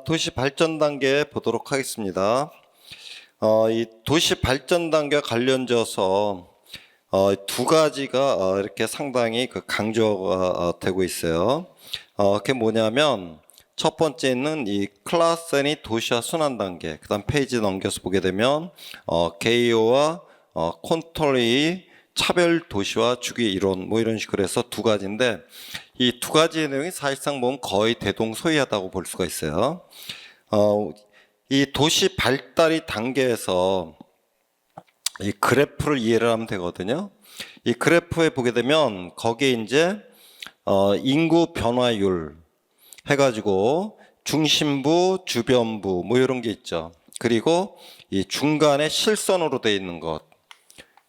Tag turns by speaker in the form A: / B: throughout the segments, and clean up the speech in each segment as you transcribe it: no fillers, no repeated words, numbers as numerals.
A: 도시 발전 단계 보도록 하겠습니다. 이 도시 발전 단계 관련져서 두 가지가 이렇게 상당히 강조가 되고 있어요. 그게 뭐냐면 첫 번째는 이 클라센이 도시화 순환 단계. 그다음 페이지 넘겨서 보게 되면 게이오와 콘톨이 차별 도시화 주기 이론 뭐 이런 식으로 해서 두 가지인데 이 두 가지의 내용이 사실상 보면 거의 대동소이하다고 볼 수가 있어요. 이 도시 발달이 단계에서 이 그래프를 이해를 하면 되거든요. 이 그래프에 보게 되면 거기에 이제 인구 변화율 해가지고 중심부, 주변부 뭐 이런 게 있죠. 그리고 이 중간에 실선으로 되어 있는 것,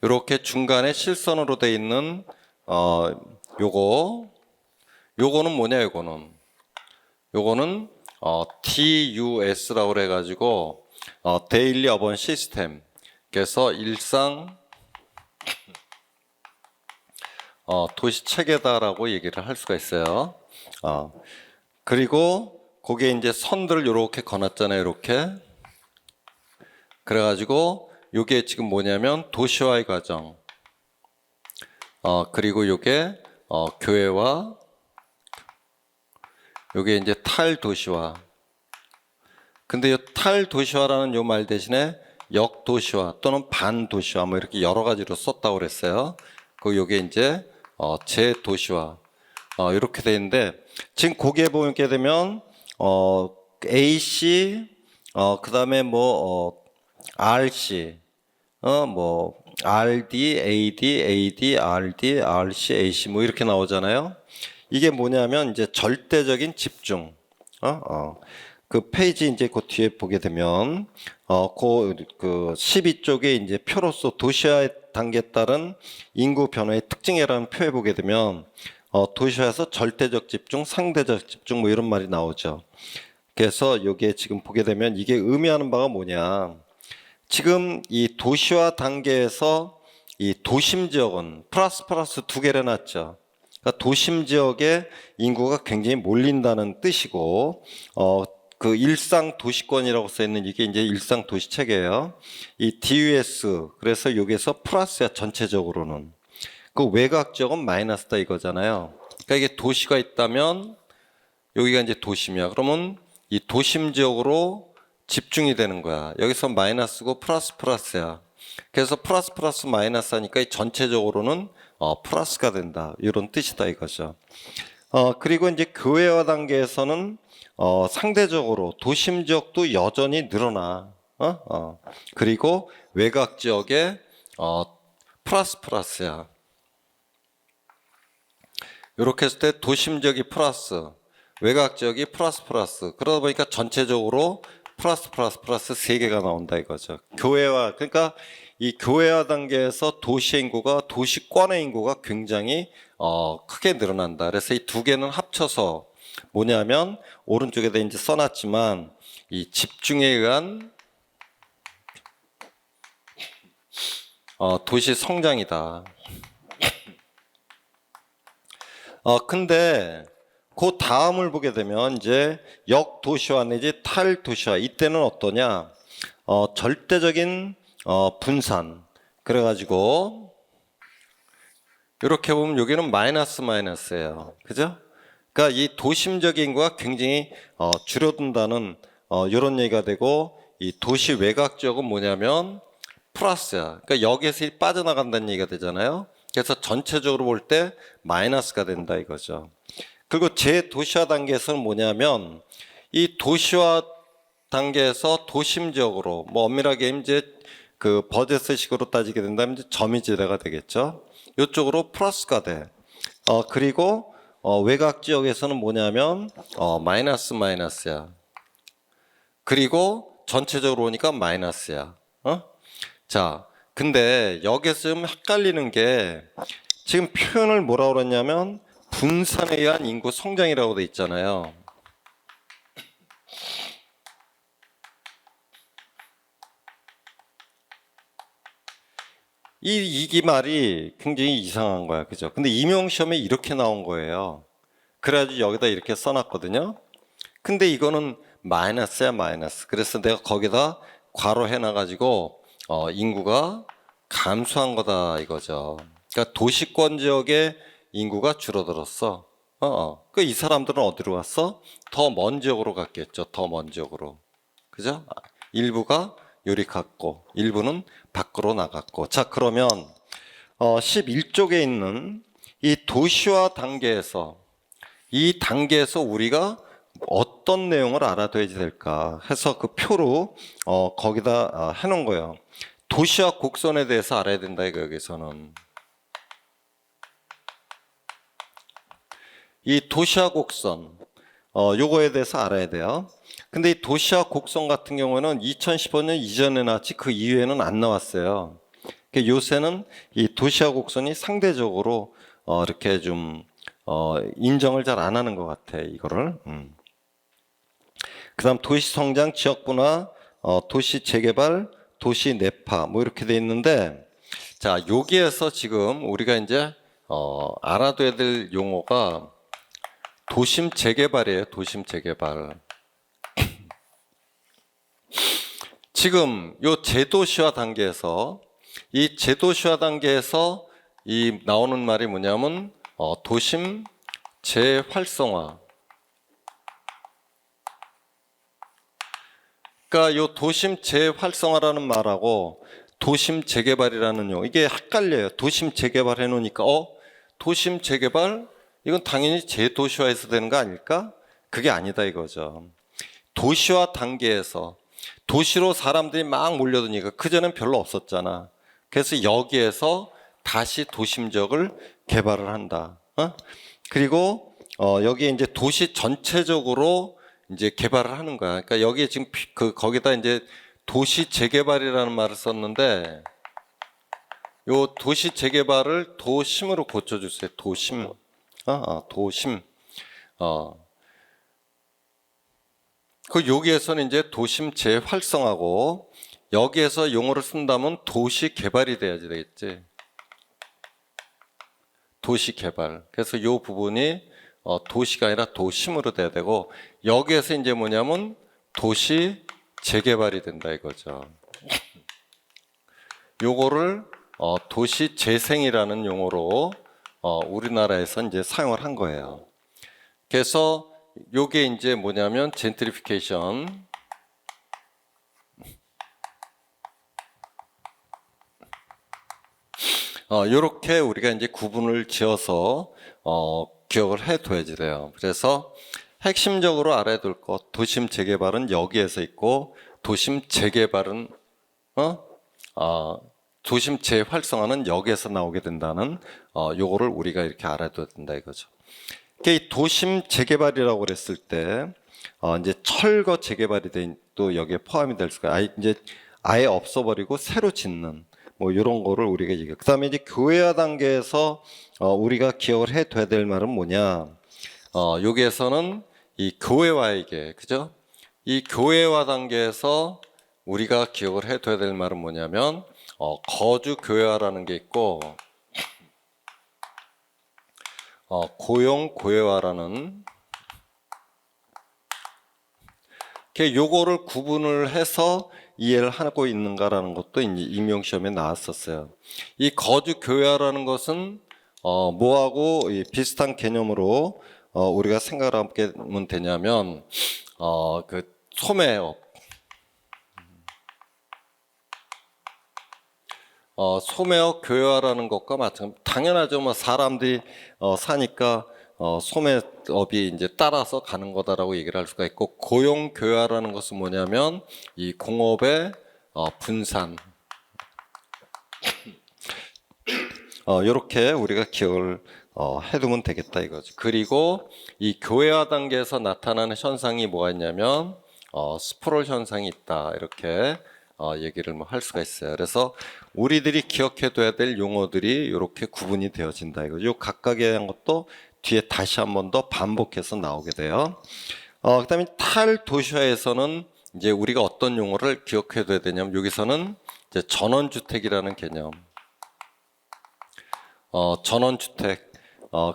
A: 이렇게 중간에 실선으로 되어 있는 요거는 뭐냐? 요거는 DUS라고 그래가지고 데일리 어번 시스템. 그래서 일상 도시 체계다라고 얘기를 할 수가 있어요. 그리고 거기에 이제 선들을 이렇게 거놨잖아요. 이렇게. 그래가지고 요게 지금 뭐냐면 도시화의 과정. 그리고 요게 교회와 요게 이제 탈도시화. 근데 이 탈도시화라는 요 말 대신에 역도시화 또는 반도시화 뭐 이렇게 여러 가지로 썼다고 그랬어요. 그 요게 이제 재도시화 이렇게 돼 있는데 지금 거기에 보게 되면 AC 그다음에 뭐 RC 뭐 RD, AD, AD, RD, RC, AC 뭐 이렇게 나오잖아요. 이게 뭐냐면 이제 절대적인 집중. 그 페이지 이제 그 뒤에 보게 되면 그 12쪽에 이제 표로서 도시화의 단계에 따른 인구 변화의 특징이라는 표에 보게 되면 도시화에서 절대적 집중, 상대적 집중 뭐 이런 말이 나오죠. 그래서 여기에 지금 보게 되면 이게 의미하는 바가 뭐냐? 지금 이 도시화 단계에서 이 도심 지역은 플러스 두 개를 해놨죠. 그러니까 도심 지역에 인구가 굉장히 몰린다는 뜻이고, 그 일상 도시권이라고 써 있는 이게 이제 일상 도시 체계예요. 이 DUS 그래서 여기서 플러스야 전체적으로는. 그 외곽 지역은 마이너스다 이거잖아요. 그러니까 이게 도시가 있다면 여기가 이제 도심이야. 그러면 이 도심 지역으로 집중이 되는 거야. 여기서 마이너스고 플러스야. 그래서 플러스 마이너스 하니까 전체적으로는 플러스가 된다. 이런 뜻이다 이거죠. 그리고 이제 교회화 단계에서는 상대적으로 도심 지역도 여전히 늘어나. 그리고 외곽 지역에 플러스야. 이렇게 했을 때 도심 지역이 플러스, 외곽 지역이 플러스. 그러다 보니까 전체적으로 플러스 세 개가 나온다 이거죠. 교회화, 그러니까 이 교회화 단계에서 도시 인구가, 도시권의 인구가 굉장히 크게 늘어난다. 그래서 이 두 개는 합쳐서 뭐냐면 오른쪽에다 이제 써놨지만 이 집중에 의한 도시 성장이다. 근데 그 다음을 보게 되면 이제 역도시화 내지 탈도시화 이때는 어떠냐? 절대적인 분산. 그래가지고 이렇게 보면 여기는 마이너스예요. 그죠? 그러니까 이 도심적 인구가 굉장히 줄어든다는 이런 얘기가 되고 이 도시 외곽 지역은 뭐냐면 플러스야. 그러니까 여기에서 빠져나간다는 얘기가 되잖아요. 그래서 전체적으로 볼 때 마이너스가 된다 이거죠. 그리고 재도시화 단계에서는 뭐냐면 이 도시화 단계에서 도심 지역으로 뭐 엄밀하게 이제 그 버제스식으로 따지게 된다면 이제 점유지대가 되겠죠. 이쪽으로 플러스가 돼. 그리고 외곽 지역에서는 뭐냐면 마이너스야. 그리고 전체적으로 오니까 마이너스야. 자, 근데 여기서 좀 헷갈리는 게 지금 표현을 뭐라고 그랬냐면 분산에 의한 인구 성장이라고 돼 있잖아요. 이 말이 굉장히 이상한 거야. 그죠? 근데 임용시험에 이렇게 나온 거예요. 그래가지고 여기다 이렇게 써놨거든요. 근데 이거는 마이너스야, 마이너스. 그래서 내가 거기다 괄호 해놔가지고 인구가 감소한 거다 이거죠. 그러니까 도시권 지역의 인구가 줄어들었어. 그 이 사람들은 어디로 갔어? 더 먼 지역으로 갔겠죠. 더 먼 지역으로. 그죠? 일부가 요리 갔고 일부는 밖으로 나갔고. 자, 그러면 11쪽에 있는 이 도시화 단계에서 이 단계에서 우리가 어떤 내용을 알아둬야 될까 해서 그 표로 거기다 해놓은 거예요. 도시화 곡선에 대해서 알아야 된다 이거. 여기서는 이 도시화 곡선 요거에 대해서 알아야 돼요. 근데 이 도시화 곡선 같은 경우는 2015년 이전에 나왔지 그 이후에는 안 나왔어요. 요새는 이 도시화 곡선이 상대적으로 이렇게 좀 인정을 잘 안 하는 것 같아 이거를. 그다음 도시 성장, 지역 분화, 도시 재개발, 도시 내파 뭐 이렇게 돼 있는데, 자 여기에서 지금 우리가 이제 알아둬야 될 용어가 도심 재개발이에요. 도심 재개발. 지금 요 제도시화 단계에서 이 제도시화 단계에서 이 나오는 말이 뭐냐면 도심 재활성화. 그러니까 요 도심 재활성화라는 말하고 도심 재개발이라는 용어 이게 헷갈려요. 도심 재개발 해놓으니까 도심 재개발 이건 당연히 재도시화해서 되는 거 아닐까? 그게 아니다 이거죠. 도시화 단계에서 도시로 사람들이 막 몰려드니까 그전엔 별로 없었잖아. 그래서 여기에서 다시 도심 지역을 개발을 한다. 그리고 여기에 이제 도시 전체적으로 이제 개발을 하는 거야. 그러니까 여기에 지금 거기다 이제 도시 재개발이라는 말을 썼는데 요 도시 재개발을 도심으로 고쳐주세요. 도심. 도심. 그 여기에서는 이제 도심 재활성화고 여기에서 용어를 쓴다면 도시 개발이 돼야지 되겠지. 도시 개발. 그래서 이 부분이 도시가 아니라 도심으로 돼야 되고 여기에서 이제 뭐냐면 도시 재개발이 된다 이거죠. 요거를 도시 재생이라는 용어로 우리나라에서 이제 사용을 한 거예요. 그래서 요게 이제 뭐냐면 젠트리피케이션. 요렇게 우리가 이제 구분을 지어서 기억을 해둬야지 돼요. 그래서 핵심적으로 알아야 될 것, 도심 재개발은 여기에서 있고 도심 재개발은 도심 재활성화는 여기에서 나오게 된다는 요거를 우리가 이렇게 알아둬야 된다 이거죠. 이 도심 재개발이라고 그랬을 때 이제 철거 재개발이 또 여기에 포함이 될 수가 이제 아예 없어버리고 새로 짓는 뭐 이런 거를 우리가 얘기해. 그다음에 이제 교회화 단계에서 우리가 기억을 해둬야 될 말은 뭐냐? 여기에서는 이 교회화에게 그죠? 이 교회화 단계에서 우리가 기억을 해둬야 될 말은 뭐냐면 거주 교회화라는 게 있고 고용 고회화라는 요거를 구분을 해서 이해를 하고 있는가라는 것도 이제 임용시험에 나왔었어요. 이 거주 교회화라는 것은 뭐하고 비슷한 개념으로 우리가 생각을 하면 되냐면 그 소매업 소매업 교회화라는 것과 마찬가지. 당연하죠. 뭐 사람들이 사니까 소매업이 이제 따라서 가는 거다라고 얘기를 할 수가 있고, 고용 교회화라는 것은 뭐냐면 이 공업의 분산. 이렇게 우리가 기억을 해두면 되겠다 이거죠. 그리고 이 교회화 단계에서 나타나는 현상이 뭐가 있냐면 스프롤 현상이 있다 이렇게 얘기를 뭐 할 수가 있어요. 그래서 우리들이 기억해둬야 될 용어들이 이렇게 구분이 되어진다 이거죠. 각각의 것도 뒤에 다시 한 번 더 반복해서 나오게 돼요. 그다음에 탈도시화에서는 이제 우리가 어떤 용어를 기억해둬야 되냐면 여기서는 이제 전원주택이라는 개념. 전원주택.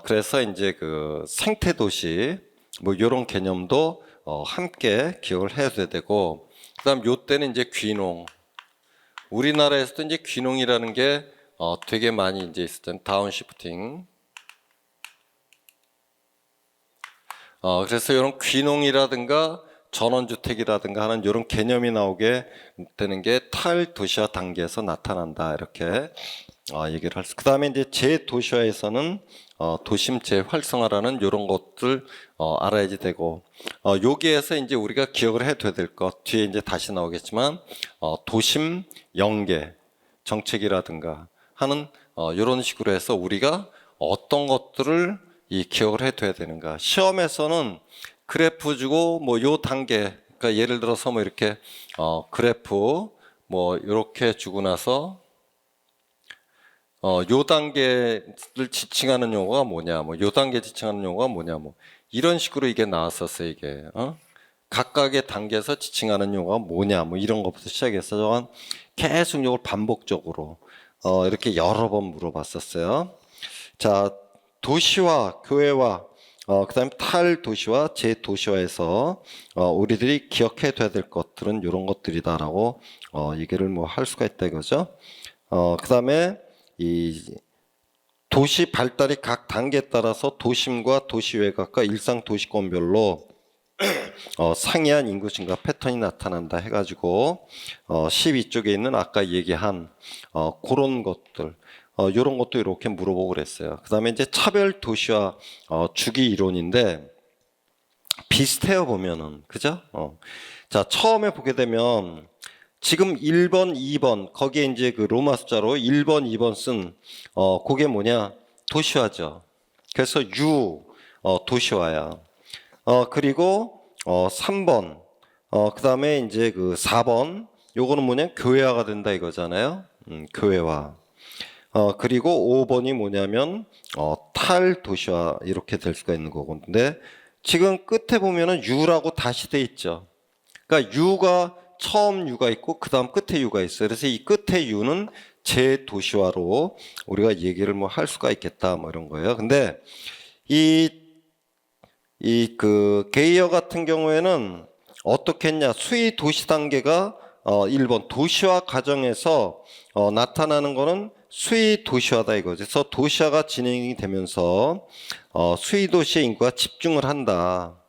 A: 그래서 이제 그 생태도시 뭐 이런 개념도 함께 기억을 해야 되고, 그다음 요 때는 이제 귀농. 우리나라에서도 이제 귀농이라는 게 되게 많이 이제 있었던 다운시프팅. 그래서 이런 귀농이라든가 전원주택이라든가 하는 이런 개념이 나오게 되는 게 탈도시화 단계에서 나타난다, 이렇게 얘기를 할 수. 그 다음에 이제 재도시화에서는 도심 재활성화라는 이런 것들 알아야지 되고, 여기에서 이제 우리가 기억을 해둬야 될 것, 뒤에 이제 다시 나오겠지만 도심 연계 정책이라든가 하는 이런 식으로 해서 우리가 어떤 것들을 이 기억을 해둬야 되는가. 시험에서는 그래프 주고 뭐 요 단계, 그러니까 예를 들어서 뭐 이렇게 그래프 뭐 이렇게 주고 나서 요 단계를 지칭하는 용어가 뭐냐, 뭐 요 단계 지칭하는 용어가 뭐냐, 뭐 이런 식으로 이게 나왔었어요. 이게 각각의 단계에서 지칭하는 용어가 뭐냐, 뭐 이런 것부터 시작해서 저는 계속 이걸 반복적으로 이렇게 여러 번 물어봤었어요. 자, 도시화, 교회화, 그다음에 탈도시화, 재도시화에서 우리들이 기억해둬야 될 것들은 이런 것들이다라고 얘기를 뭐 할 수가 있다 이거죠. 그다음에 이 도시 발달이 각 단계에 따라서 도심과 도시 외곽과 일상 도시권별로 상이한 인구 증가 패턴이 나타난다 해가지고 12쪽에 있는 아까 얘기한 그런 것들, 이런 것도 이렇게 물어보고 그랬어요. 그 다음에 이제 차별 도시화 주기 이론인데 비슷해요, 보면은. 그죠? 자, 처음에 보게 되면 지금 1번, 2번, 거기에 이제 그 로마 숫자로 1번, 2번 쓴, 그게 뭐냐? 도시화죠. 그래서 도시화야. 그리고 3번, 그 다음에 이제 그 4번, 요거는 뭐냐? 교회화가 된다 이거잖아요. 교회화. 그리고 5번이 뭐냐면 탈도시화 이렇게 될 수가 있는 거고. 근데 지금 끝에 보면은 U라고 다시 돼 있죠. 그러니까 U가 처음 U가 있고 그 다음 끝에 U가 있어요. 그래서 이 끝에 U는 재도시화로 우리가 얘기를 뭐 할 수가 있겠다 뭐 이런 거예요. 근데 그 게이어 같은 경우에는 어떻게 했냐? 수위 도시 단계가 1번 도시화 과정에서 나타나는 거는 수위 도시화다 이거죠. 그래서 도시화가 진행이 되면서 수위 도시의 인구가 집중을 한다.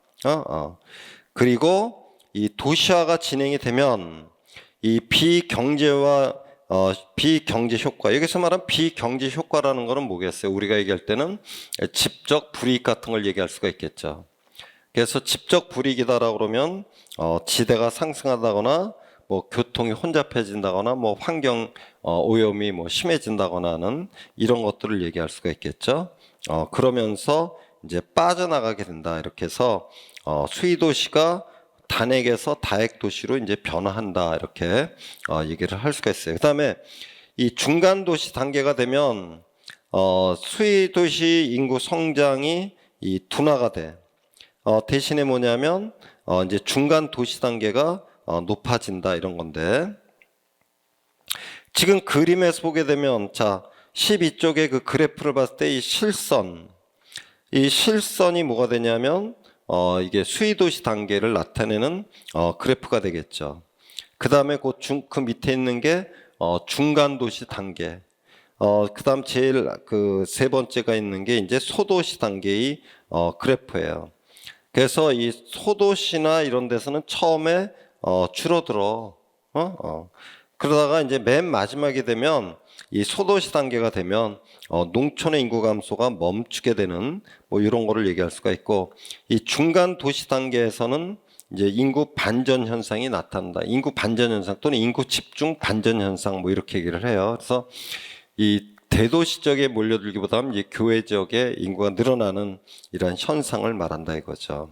A: 그리고 이 도시화가 진행이 되면 이 비경제화 비경제 효과, 여기서 말하는 비경제 효과라는 거는 뭐겠어요? 우리가 얘기할 때는 집적 불이익 같은 걸 얘기할 수가 있겠죠. 그래서 집적 불이익이다라고 그러면 지대가 상승하다거나 뭐 교통이 혼잡해진다거나 뭐 환경 오염이 뭐 심해진다거나 하는 이런 것들을 얘기할 수가 있겠죠. 그러면서 이제 빠져나가게 된다. 이렇게 해서 수위 도시가 단액에서 다액 도시로 이제 변화한다. 이렇게 얘기를 할 수가 있어요. 그다음에 이 중간 도시 단계가 되면 수위 도시 인구 성장이 이 둔화가 돼. 대신에 뭐냐면 이제 중간 도시 단계가 높아진다 이런 건데, 지금 그림에서 보게 되면 자 12쪽에 그 그래프를 봤을 때 이 실선이 뭐가 되냐면 이게 수위 도시 단계를 나타내는 그래프가 되겠죠. 그 다음에 그 밑에 있는 게 중간 도시 단계. 그 다음 제일 그 세 번째가 있는 게 이제 소도시 단계의 그래프예요. 그래서 이 소도시나 이런 데서는 처음에 줄어들어. 그러다가 이제 맨 마지막에 되면 이 소도시 단계가 되면 농촌의 인구 감소가 멈추게 되는 뭐 이런 거를 얘기할 수가 있고, 이 중간 도시 단계에서는 이제 인구 반전 현상이 나타난다. 인구 반전 현상 또는 인구 집중 반전 현상 뭐 이렇게 얘기를 해요. 그래서 이 대도시 지역에 몰려들기보다는 이제 교외 지역에 인구가 늘어나는 이런 현상을 말한다 이거죠.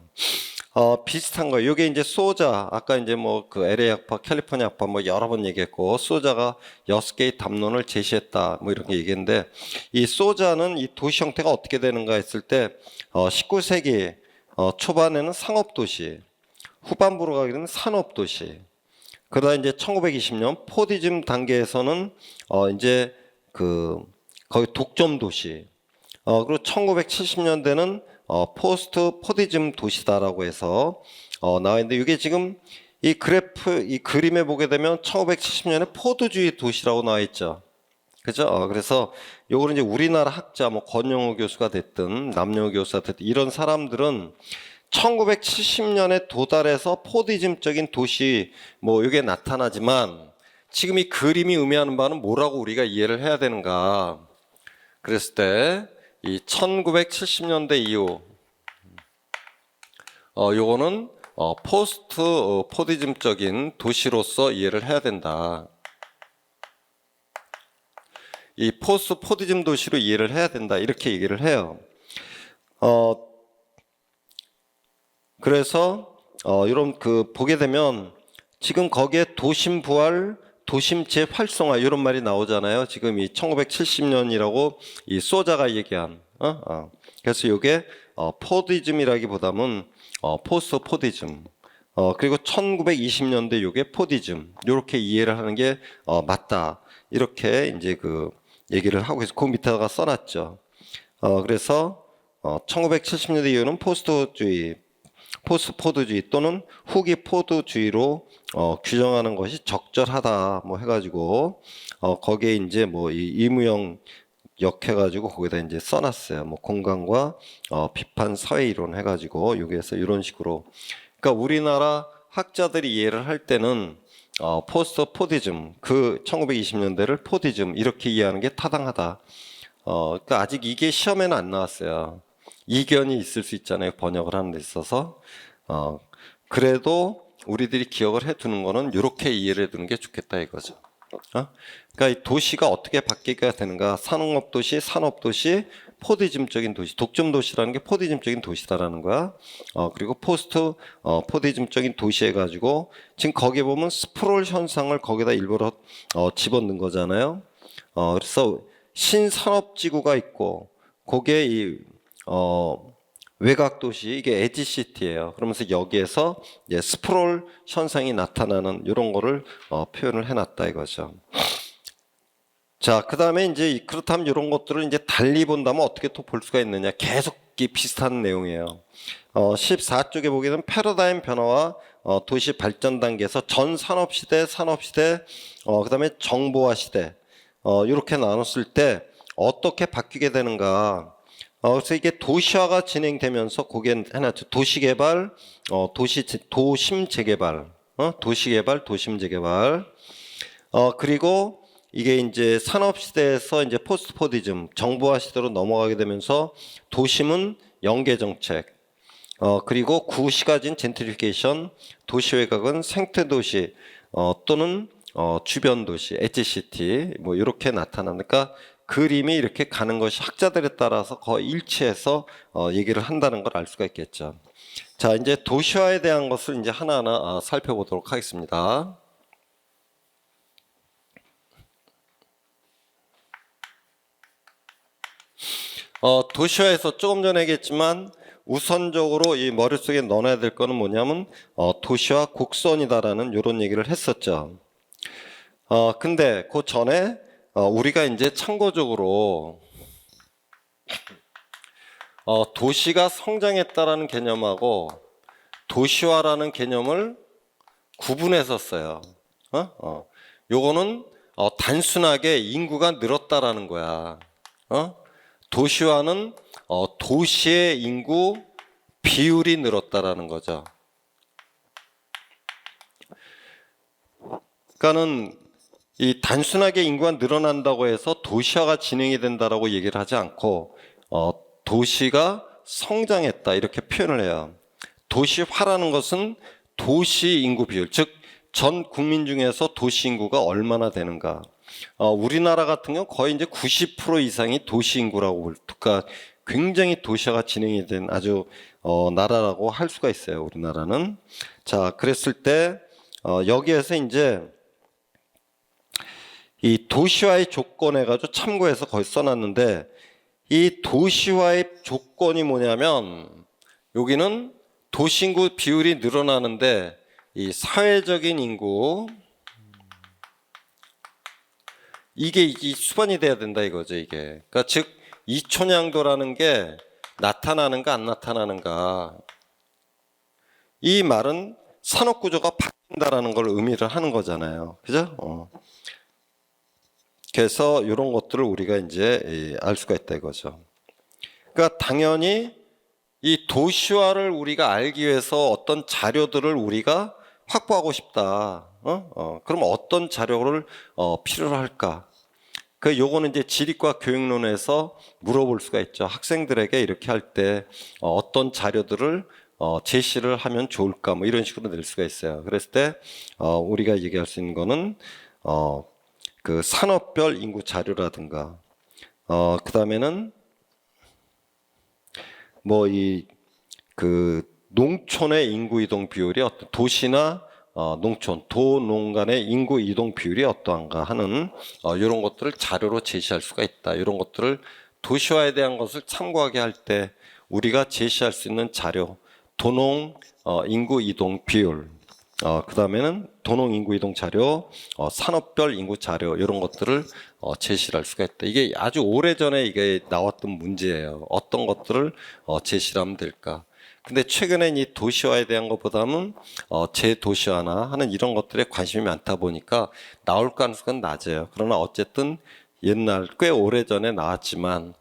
A: 비슷한 거예요. 이게 이제 소자, 아까 이제 뭐 그 LA 학파, 캘리포니아 학파 뭐 여러 번 얘기했고, 소자가 6개의 담론을 제시했다 뭐 이렇게 얘기했는데, 이 소자는 이 도시 형태가 어떻게 되는가 했을 때 19세기 초반에는 상업도시, 후반부로 가게 되면 산업도시, 그러다 이제 1920년 포디즘 단계에서는 이제 거의 독점 도시, 그리고 1970년대는 포스트 포디즘 도시다라고 해서 나와 있는데 이게 지금 이 그래프, 이 그림에 보게 되면 1970년에 포도주의 도시라고 나와 있죠. 그죠? 그래서 요거는 이제 우리나라 학자, 뭐 권영우 교수가 됐든 남영우 교수가 됐든 이런 사람들은 1970년에 도달해서 포디즘적인 도시 뭐 이게 나타나지만 지금 이 그림이 의미하는 바는 뭐라고 우리가 이해를 해야 되는가? 그랬을 때 이 1970년대 이후 요거는 포스트 포디즘적인 도시로서 이해를 해야 된다. 이 포스트 포디즘 도시로 이해를 해야 된다. 이렇게 얘기를 해요. 그래서 이런 그 보게 되면 지금 거기에 도심 부활, 도심 재활성화 이런 말이 나오잖아요. 지금 이 1970년이라고 이 소자가 얘기한. 그래서 이게 포디즘이라기보다는 포스트 포디즘. 그리고 1920년대 요게 포디즘. 이렇게 이해를 하는 게 맞다. 이렇게 이제 그 얘기를 하고 있어. 그 밑에다가 써놨죠. 그래서 1970년대 이후는 포스트주의, 포스트포드주의 또는 후기 포드주의로 규정하는 것이 적절하다 뭐 해가지고 거기에 이제 뭐 이 이무영 역해가지고 거기다 이제 써놨어요. 뭐 공간과 비판 사회 이론 해가지고 여기에서 이런 식으로. 그러니까 우리나라 학자들이 이해를 할 때는 포스트 포디즘 그 1920년대를 포디즘 이렇게 이해하는 게 타당하다. 그러니까 아직 이게 시험에는 안 나왔어요. 이견이 있을 수 있잖아요. 번역을 하는 데 있어서. 그래도 우리들이 기억을 해두는 거는 이렇게 이해를 해두는 게 좋겠다 이거죠. 그러니까 이 도시가 어떻게 바뀌게 되는가? 산업도시, 산업도시, 포디즘적인 도시, 독점도시라는 게 포디즘적인 도시다라는 거야. 그리고 포스트 포디즘적인 도시 해가지고 지금 거기에 보면 스프롤 현상을 거기다 일부러 집어넣은 거잖아요. 그래서 신산업지구가 있고 거기에 이 외곽 도시 이게 에지시티예요. 그러면서 여기에서 이제 스프롤 현상이 나타나는 이런 거를 표현을 해놨다 이거죠. 자, 그 다음에 이제 그렇다면 이런 것들을 이제 달리 본다면 어떻게 또 볼 수가 있느냐? 계속 비슷한 내용이에요. 14쪽에 보게 되면 패러다임 변화와 도시 발전 단계에서 전 산업 시대, 그 다음에 정보화 시대 이렇게 나눴을 때 어떻게 바뀌게 되는가? 그래서 이게 도시화가 진행되면서 거기에 해놨죠. 도시개발, 도심 재개발, 도시개발, 도심 재개발. 그리고 이게 이제 산업 시대에서 이제 포스트 포디즘, 정보화 시대로 넘어가게 되면서 도심은 연계 정책, 그리고 구시가진 젠트리피케이션, 도시 외곽은 생태 도시, 또는 주변 도시, 엣지시티, 뭐 이렇게 나타나니까 그림이 이렇게 가는 것이 학자들에 따라서 거의 일치해서 얘기를 한다는 걸 알 수가 있겠죠. 자, 이제 도시화에 대한 것을 이제 하나하나 살펴보도록 하겠습니다. 도시화에서 조금 전에 얘기했지만 우선적으로 이 머릿속에 넣어야 될 거는 뭐냐면 도시화 곡선이다라는 이런 얘기를 했었죠. 근데 그 전에 우리가 이제 참고적으로 도시가 성장했다라는 개념하고 도시화라는 개념을 구분했었어요. 요거는 단순하게 인구가 늘었다라는 거야. 도시화는 도시의 인구 비율이 늘었다라는 거죠. 그러니까는 이 단순하게 인구가 늘어난다고 해서 도시화가 진행이 된다라고 얘기를 하지 않고 도시가 성장했다 이렇게 표현을 해요. 도시화라는 것은 도시 인구 비율, 즉 전 국민 중에서 도시 인구가 얼마나 되는가. 우리나라 같은 경우 거의 이제 90% 이상이 도시 인구라고 그러니까 굉장히 도시화가 진행이 된 아주 나라라고 할 수가 있어요. 우리나라는. 자, 그랬을 때 여기에서 이제 이 도시화의 조건 해가지고 참고해서 거기 써놨는데 이 도시화의 조건이 뭐냐면 여기는 도시인구 비율이 늘어나는데 이 사회적인 인구 이게 이 수반이 돼야 된다 이거죠 이게. 그러니까 즉 이촌양도라는 게 나타나는가 안 나타나는가. 이 말은 산업 구조가 바뀐다라는 걸 의미를 하는 거잖아요. 그죠? 그래서 이런 것들을 우리가 이제 알 수가 있다 이거죠. 그러니까 당연히 이 도시화를 우리가 알기 위해서 어떤 자료들을 우리가 확보하고 싶다. 그럼 어떤 자료를 필요로 할까? 요거는 이제 지리과 교육론에서 물어볼 수가 있죠. 학생들에게 이렇게 할 때 어떤 자료들을 제시를 하면 좋을까? 뭐 이런 식으로 낼 수가 있어요. 그랬을 때 우리가 얘기할 수 있는 거는 그 산업별 인구 자료라든가 그 다음에는 뭐 그 농촌의 인구 이동 비율이 어떤 도시나 농촌, 도농 간의 인구 이동 비율이 어떠한가 하는 이런 것들을 자료로 제시할 수가 있다. 이런 것들을 도시화에 대한 것을 참고하게 할 때 우리가 제시할 수 있는 자료, 도농 인구 이동 비율, 그 다음에는 도농 인구 이동 자료, 산업별 인구 자료 이런 것들을 제시를 할 수가 있다. 이게 아주 오래전에 이게 나왔던 문제예요. 어떤 것들을 제시를 하면 될까? 근데 최근엔 이 도시화에 대한 것보다는 재도시화나 하는 이런 것들에 관심이 많다 보니까 나올 가능성은 낮아요. 그러나 어쨌든 옛날 꽤 오래전에 나왔지만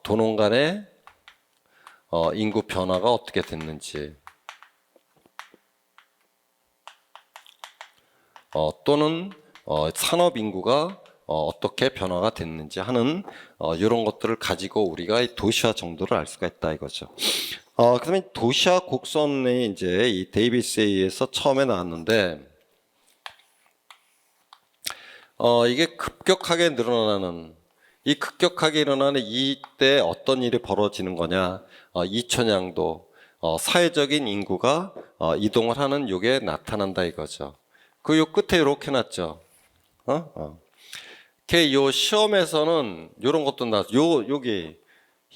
A: 도농 간의 인구 변화가 어떻게 됐는지 또는 산업 인구가 어떻게 변화가 됐는지 하는 이런 것들을 가지고 우리가 도시화 정도를 알 수가 있다 이거죠. 그다음에 도시화 곡선이 이제 이 데이비스에 의해서 처음에 나왔는데 이게 급격하게 늘어나는 이 급격하게 일어나는 이때 어떤 일이 벌어지는 거냐? 2000년도 사회적인 인구가 이동을 하는 요게 나타난다 이거죠. 요 끝에 이렇게 놨죠. 요 시험에서는 요런 것도 여기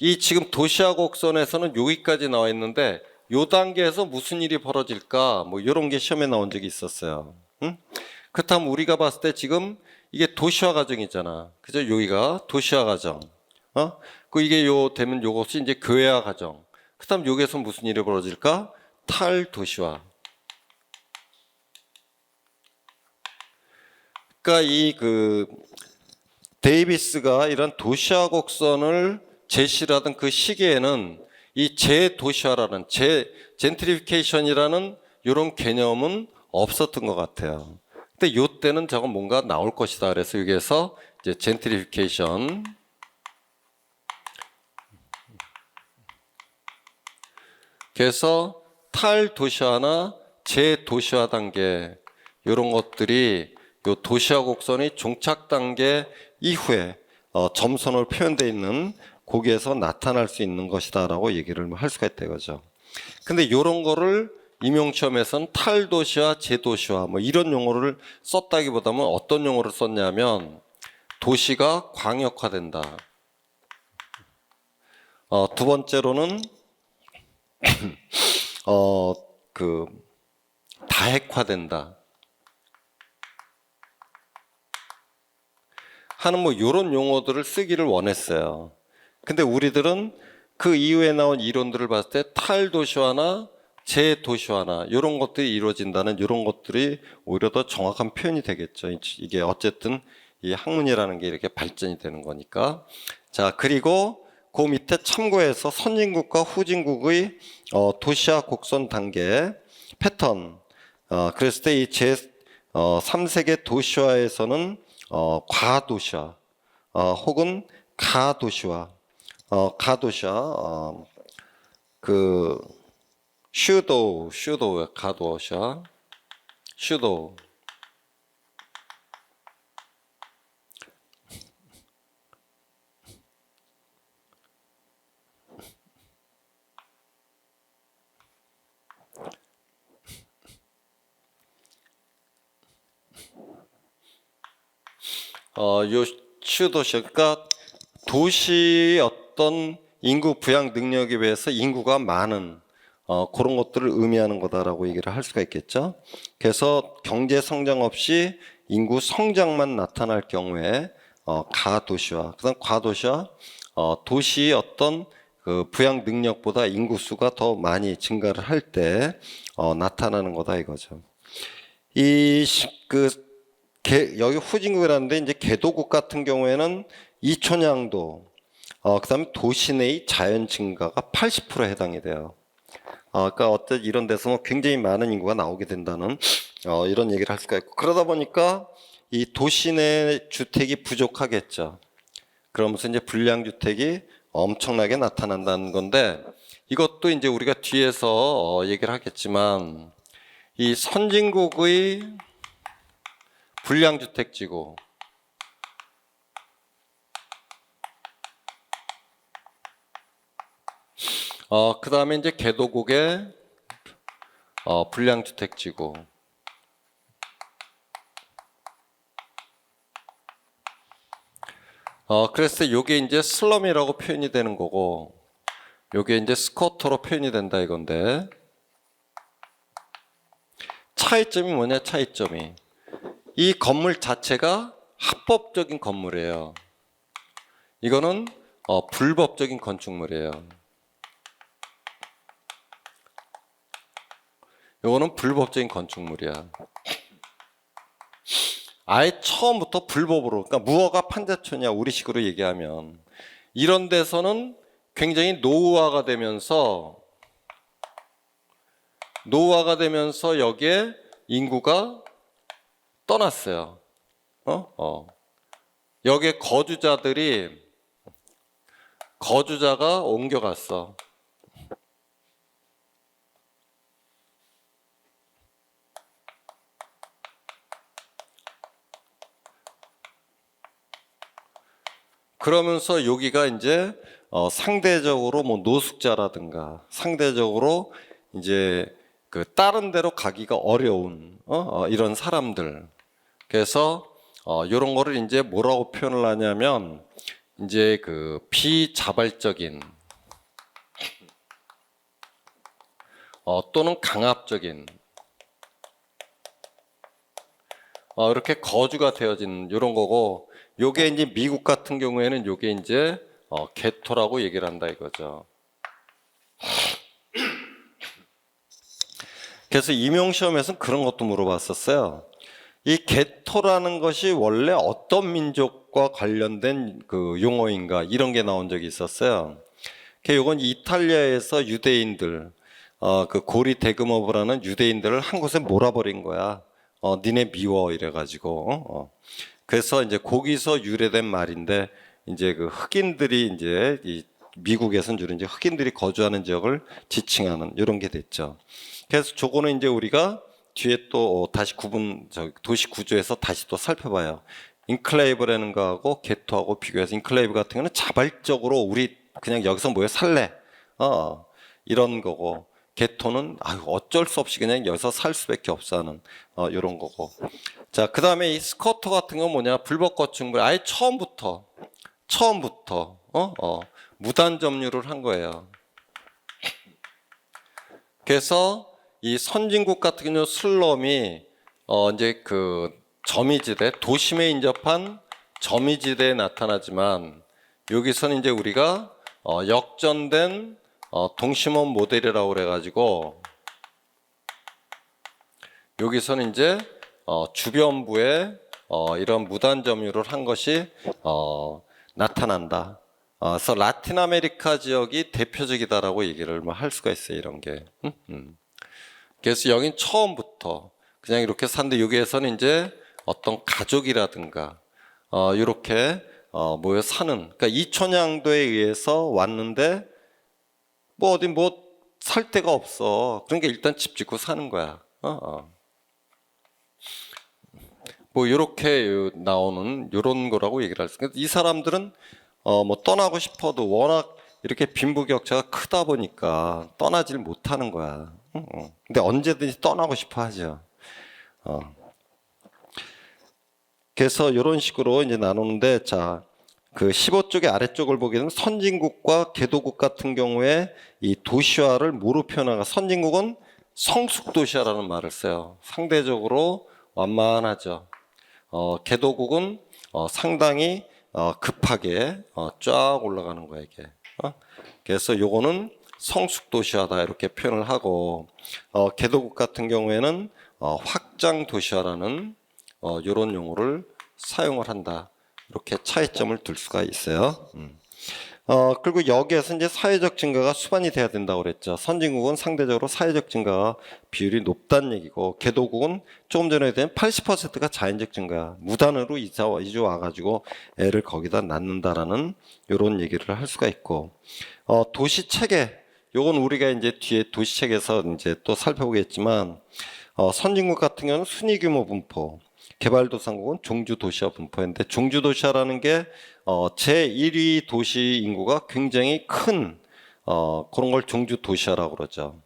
A: 이 지금 도시화 곡선에서는 여기까지 나와 있는데 요 단계에서 무슨 일이 벌어질까 뭐 이런 게 시험에 나온 적이 있었어요. 그렇다면 우리가 봤을 때 지금 이게 도시화 과정이잖아. 그죠? 여기가 도시화 과정. 이게 되면 요것이 이제 교회화 과정. 그렇다면 여기에서 무슨 일이 벌어질까? 탈도시화. 그러니까 데이비스가 이런 도시화 곡선을 제시를 하던 그 시기에는 이 재도시화라는 젠트리피케이션이라는 이런 개념은 없었던 것 같아요. 근데 요때는 저건 뭔가 나올 것이다. 그래서 여기에서 이제 젠트리피케이션 그래서 탈도시화나 재도시화 단계 이런 것들이 요 도시화 곡선의 종착 단계 이후에 점선으로 표현되어 있는 거기에서 나타날 수 있는 것이다라고 얘기를 할 수가 있다 이거죠. 근데 이런 거를 임용시험에서는 탈도시화, 재도시화 뭐 이런 용어를 썼다기보다는 어떤 용어를 썼냐면 도시가 광역화된다. 두 번째로는 다핵화된다. 하는 뭐 이런 용어들을 쓰기를 원했어요. 근데 우리들은 그 이후에 나온 이론들을 봤을 때 탈도시화나 재도시화나 이런 것들이 이루어진다는 이런 것들이 오히려 더 정확한 표현이 되겠죠. 이게 어쨌든 이 학문이라는 게 이렇게 발전이 되는 거니까. 자, 그리고 그 밑에 참고해서 선진국과 후진국의 도시화 곡선 단계 패턴. 그랬을 때 이 제3세계 도시화에서는 과도시화 혹은 가도시화, 가도시화, 슈도 가도시화, 슈도. 요 슈도시, 그러니까 도시의 어떤 인구 부양 능력에 비해서 인구가 많은 그런 것들을 의미하는 거다라고 얘기를 할 수가 있겠죠. 그래서 경제 성장 없이 인구 성장만 나타날 경우에 가도시화, 그다음 과도시화, 도시의 어떤 그 부양 능력보다 인구수가 더 많이 증가를 할 때 나타나는 거다 이거죠. 여기 후진국이라는데 이제 개도국 같은 경우에는 이촌양도 그다음에 도시 내의 자연 증가가 80%에 해당이 돼요. 그러니까 어떤 이런 데서 뭐 굉장히 많은 인구가 나오게 된다는 이런 얘기를 할 수가 있고, 그러다 보니까 이 도시 내 주택이 부족하겠죠. 그러면서 이제 불량 주택이 엄청나게 나타난다는 건데, 이것도 이제 우리가 뒤에서 얘기를 하겠지만 이 선진국의 불량 주택지구, 그 다음에 이제 개도국의 불량 주택지구, 그래서 요게 이제 슬럼이라고 표현이 되는 거고, 요게 이제 스쿼터로 표현이 된다 이건데, 차이점이 뭐냐, 차이점이. 이 건물 자체가 합법적인 건물이에요. 이거는 불법적인 건축물이에요. 요거는 불법적인 건축물이야. 아예 처음부터 불법으로, 그러니까 무허가 판자촌이야, 우리식으로 얘기하면. 이런 데서는 굉장히 노후화가 되면서 여기에 인구가 떠났어요. 여기에 거주자가 옮겨갔어. 그러면서 여기가 이제 상대적으로 뭐 노숙자라든가 상대적으로 이제 그 다른 데로 가기가 어려운 이런 사람들. 그래서 이런 거를 이제 뭐라고 표현을 하냐면 이제 그 비자발적인 또는 강압적인 이렇게 거주가 되어진 이런 거고, 요게 이제 미국 같은 경우에는 요게 이제 게토라고 얘기를 한다 이거죠. 그래서 임용 시험에서는 그런 것도 물어봤었어요. 이 게토라는 것이 원래 어떤 민족과 관련된 그 용어인가, 이런 게 나온 적이 있었어요. 이건 이탈리아에서 유대인들, 그 고리 대금업을 유대인들을 한 곳에 몰아버린 거야. 니네 미워 이래가지고. 그래서 이제 거기서 유래된 말인데, 이제 그 흑인들이 이제 이 미국에서는 주로 이제 흑인들이 거주하는 지역을 지칭하는 이런 게 됐죠. 그래서 저거는 이제 우리가 뒤에 또 다시 도시 구조에서 다시 또 살펴봐요. 인클레이브라는 거하고 게토하고 비교해서, 인클레이브 같은 경우는 자발적으로 우리 그냥 여기서 모여 살래, 이런 거고, 게토는 어쩔 수 없이 그냥 여기서 살 수밖에 없어 하는 이런 거고. 자, 그 다음에 이 스쿼터 같은 건 뭐냐, 불법 건축물 아예 처음부터 무단 점유를 한 거예요. 그래서 이 선진국 같은 경우 슬럼이 이제 그 점이지대, 도심에 인접한 점이지대에 나타나지만, 여기서는 이제 우리가 역전된 동심원 모델이라고 그래가지고, 여기서는 이제 주변부에 이런 무단 점유를 한 것이 나타난다. 그래서 라틴 아메리카 지역이 대표적이다라고 얘기를 할 수가 있어요, 이런 게. 그래서 여긴 처음부터 그냥 이렇게 사는데, 여기에서는 이제 어떤 가족이라든가 이렇게 모여 사는, 그러니까 이촌양도에 의해서 왔는데 뭐 어디 뭐 살 데가 없어. 그러니까 일단 집 짓고 사는 거야. 뭐 이렇게 나오는 이런 거라고 얘기를 할 수 있어요. 이 사람들은 뭐 떠나고 싶어도 워낙 이렇게 빈부격차가 크다 보니까 떠나질 못하는 거야. 근데 언제든지 떠나고 싶어 하죠. 그래서 이런 식으로 이제 나누는데, 자, 그 15쪽의 아래쪽을 보게 되면 선진국과 개도국 같은 경우에 이 도시화를 뭐로 표현하가, 선진국은 성숙 도시화라는 말을 써요. 상대적으로 완만하죠. 개도국은 상당히 급하게 쫙 올라가는 거야, 이게. 그래서 요거는 성숙 도시화다 이렇게 표현을 하고 개도국 같은 경우에는 확장 도시화라는 요런 용어를 사용을 한다. 이렇게 차이점을 둘 수가 있어요. 그리고 여기에서 이제 사회적 증가가 수반이 돼야 된다고 그랬죠. 선진국은 상대적으로 사회적 증가 비율이 높다는 얘기고, 개도국은 조금 전에 된 80%가 자연적 증가, 무단으로 이주 와가지고 애를 거기다 낳는다라는 이런 얘기를 할 수가 있고, 도시 체계, 요건 우리가 이제 뒤에 도시 체계에서 이제 또 살펴보겠지만, 선진국 같은 경우는 순위 규모 분포, 개발도상국은 종주 도시화 분포인데, 종주 도시화라는 게 제1위 도시 인구가 굉장히 큰 그런 걸 종주 도시화라고 그러죠.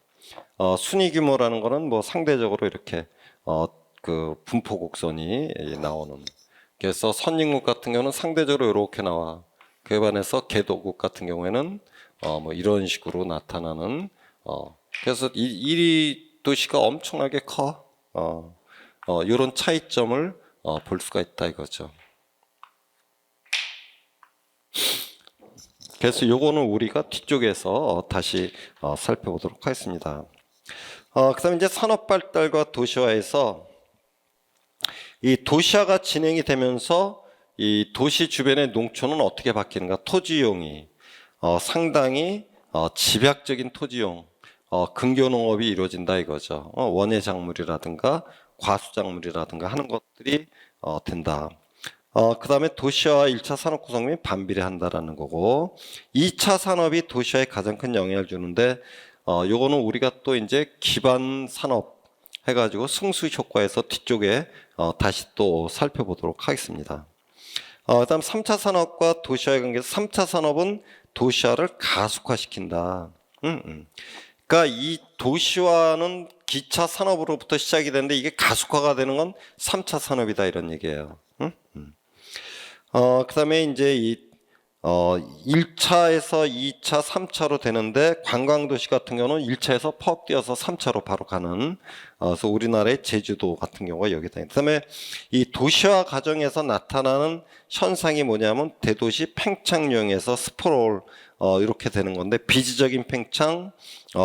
A: 순위 규모라는 거는 뭐 상대적으로 이렇게 그 분포 곡선이 나오는. 그래서 선진국 같은 경우는 상대적으로 이렇게 나와. 그에 반해서 개도국 같은 경우에는 뭐 이런 식으로 나타나는. 그래서 이 1위 도시가 엄청나게 커. 이런 차이점을 볼 수가 있다 이거죠. 그래서 요거는 우리가 뒤쪽에서 다시 살펴보도록 하겠습니다. 그다음에 이제 산업 발달과 도시화에서 이 도시화가 진행이 되면서 이 도시 주변의 농촌은 어떻게 바뀌는가? 토지용이 상당히 집약적인 토지용, 근교농업이 이루어진다 이거죠. 원예 작물이라든가 과수 작물이라든가 하는 것들이 된다. 그 다음에 도시화 1차 산업 구성 및 반비례 한다라는 거고, 2차 산업이 도시화에 가장 큰 영향을 주는데, 요거는 우리가 또 이제 기반 산업 해가지고 승수 효과에서 뒤쪽에 다시 또 살펴보도록 하겠습니다. 그 다음 3차 산업과 도시화의 관계에서 3차 산업은 도시화를 가속화시킨다. 그러니까 이 도시화는 기차 산업으로부터 시작이 되는데 이게 가속화가 되는 건 3차 산업이다 이런 얘기예요. 그 다음에 이제 이 1차에서 2차, 3차로 되는데 관광도시 같은 경우는 1차에서 퍽 뛰어서 3차로 바로 가는 그래서 우리나라의 제주도 같은 경우가 여기다. 그 다음에 이 도시화 과정에서 나타나는 현상이 뭐냐면 대도시 팽창형에서 스포롤 이렇게 되는 건데 비지적인 팽창,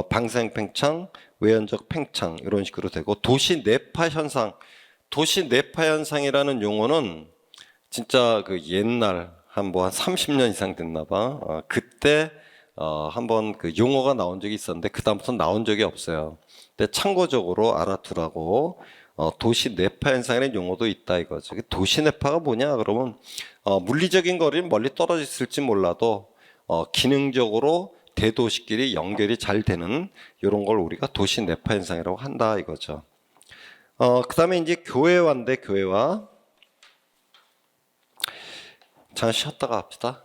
A: 방생 팽창, 외연적 팽창 이런 식으로 되고 도시 내파 현상, 도시 내파 현상이라는 용어는 진짜 그 옛날 한 30년 이상 됐나 봐. 그때 한번 그 용어가 나온 적이 있었는데 그다음부터 나온 적이 없어요. 근데 참고적으로 알아두라고 도시 내파 현상이라는 용어도 있다 이거죠. 도시 내파가 뭐냐 그러면 물리적인 거리는 멀리 떨어져 있을지 몰라도 기능적으로 대도시끼리 연결이 잘 되는 이런 걸 우리가 도시 내파 현상이라고 한다 이거죠. 그다음에 이제 교회화인데 교회화. 잠시 쉬었다가 합시다.